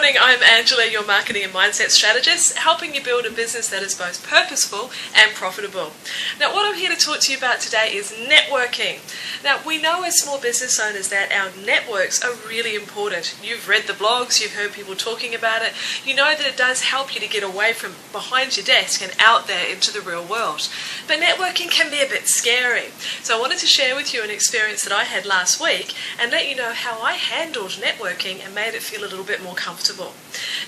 morning, I'm Angela, your marketing and mindset strategist, helping you build a business that is both purposeful and profitable. Now, what I'm here to talk to you about today is networking. Now, we know as small business owners that our networks are really important. You've read the blogs, you've heard people talking about it. You know that it does help you to get away from behind your desk and out there into the real world. But networking can be a bit scary. So I wanted to share with you an experience that I had last week and let you know how I handled networking and made it feel a little bit more comfortable.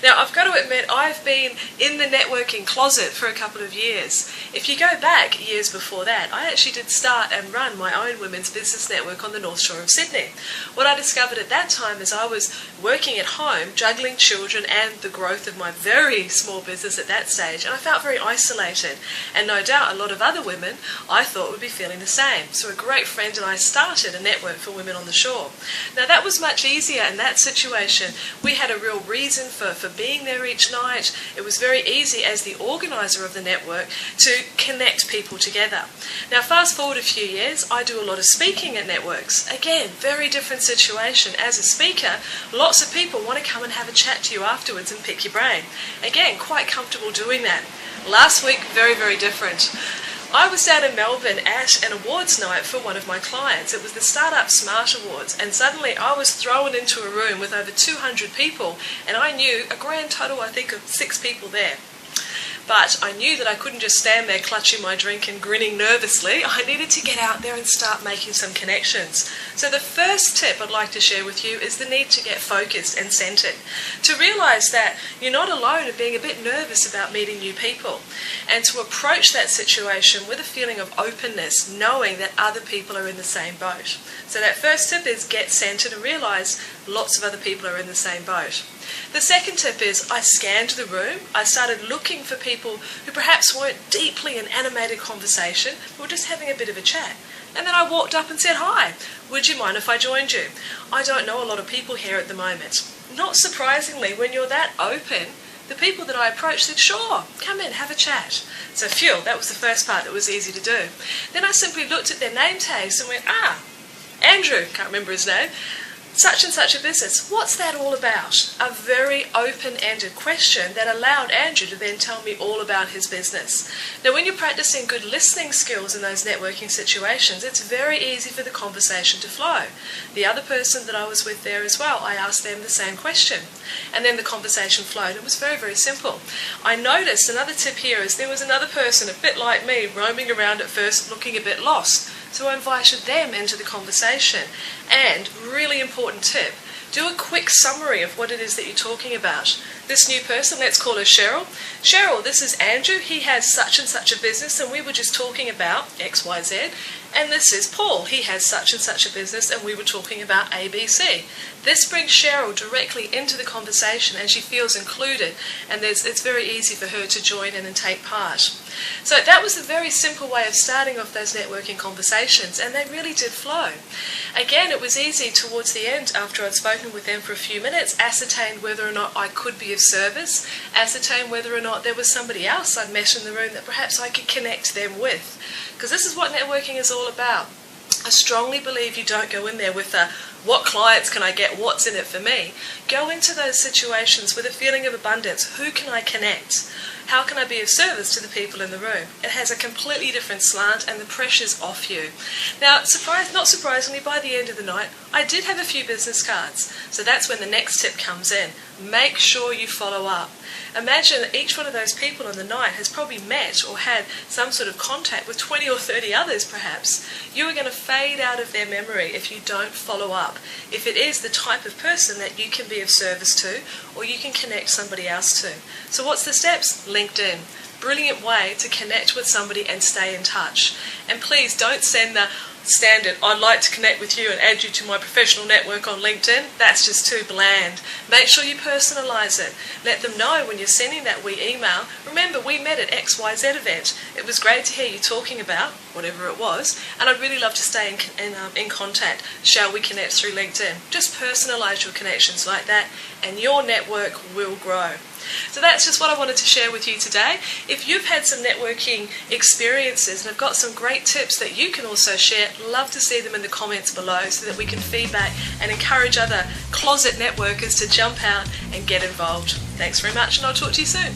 Now, I've got to admit, I've been in the networking closet for a couple of years. If you go back years before that, I actually did start and run my own women's business network on the North Shore of Sydney. What I discovered at that time is I was working at home, juggling children and the growth of my very small business at that stage, and I felt very isolated. And no doubt a lot of other women I thought would be feeling the same. So a great friend and I started a network for women on the shore. Now, that was much easier in that situation. We had a real reason for being there each night. It was very easy as the organiser of the network to connect people together. Now, fast forward a few years, I do a lot of speaking at networks. Again, very different situation. As a speaker, lots of people want to come and have a chat to you afterwards and pick your brain. Again, quite comfortable doing that. Last week, very, very different. I was down in Melbourne at an awards night for one of my clients. It was the Startup Smart Awards, and suddenly I was thrown into a room with over 200 people, and I knew a grand total, I think, of 6 people there. But I knew that I couldn't just stand there clutching my drink and grinning nervously. I needed to get out there and start making some connections. So the first tip I'd like to share with you is the need to get focused and centered. To realize that you're not alone in being a bit nervous about meeting new people. And to approach that situation with a feeling of openness, knowing that other people are in the same boat. So that first tip is get centered and realize lots of other people are in the same boat. The second tip is I scanned the room. I started looking for people who perhaps weren't deeply in animated conversation, but were just having a bit of a chat. And then I walked up and said, "Hi, would you mind if I joined you? I don't know a lot of people here at the moment." Not surprisingly, when you're that open, the people that I approached said, "Sure, come in, have a chat." So phew, that was the first part that was easy to do. Then I simply looked at their name tags and went, Andrew, can't remember his name, such and such a business. What's that all about? A very open-ended question that allowed Andrew to then tell me all about his business. Now, when you're practicing good listening skills in those networking situations, it's very easy for the conversation to flow. The other person that I was with there as well, I asked them the same question. And then the conversation flowed. It was very, very simple. I noticed another tip here is there was another person, a bit like me, roaming around at first looking a bit lost. So I invited them into the conversation. And, really important tip, do a quick summary of what it is that you're talking about. This new person, let's call her Cheryl. Cheryl, this is Andrew. He has such and such a business and we were just talking about XYZ. And this is Paul. He has such and such a business and we were talking about ABC. This brings Cheryl directly into the conversation and she feels included, and it's very easy for her to join in and take part. So that was a very simple way of starting off those networking conversations, and they really did flow. Again, it was easy towards the end, after I'd spoken with them for a few minutes, ascertain whether or not I could be of service, ascertain whether or not there was somebody else I'd met in the room that perhaps I could connect them with. Because this is what networking is all about. I strongly believe you don't go in there with what clients can I get, what's in it for me. Go into those situations with a feeling of abundance. Who can I connect? How can I be of service to the people in the room? It has a completely different slant and the pressure's off you. Now, not surprisingly, by the end of the night, I did have a few business cards. So that's when the next tip comes in. Make sure you follow up. Imagine that each one of those people on the night has probably met or had some sort of contact with 20 or 30 others perhaps. You are going to fade out of their memory if you don't follow up. If it is the type of person that you can be of service to or you can connect somebody else to. So what's the steps? LinkedIn. Brilliant way to connect with somebody and stay in touch. And please don't send the standard, "I'd like to connect with you and add you to my professional network on LinkedIn." That's just too bland. Make sure you personalise it. Let them know when you're sending that wee email, "Remember, we met at XYZ event. It was great to hear you talking about whatever it was, and I'd really love to stay in contact. Shall we connect through LinkedIn?" Just personalise your connections like that, and your network will grow. So that's just what I wanted to share with you today. If you've had some networking experiences and have got some great tips that you can also share, love to see them in the comments below so that we can feedback and encourage other closet networkers to jump out and get involved. Thanks very much, and I'll talk to you soon.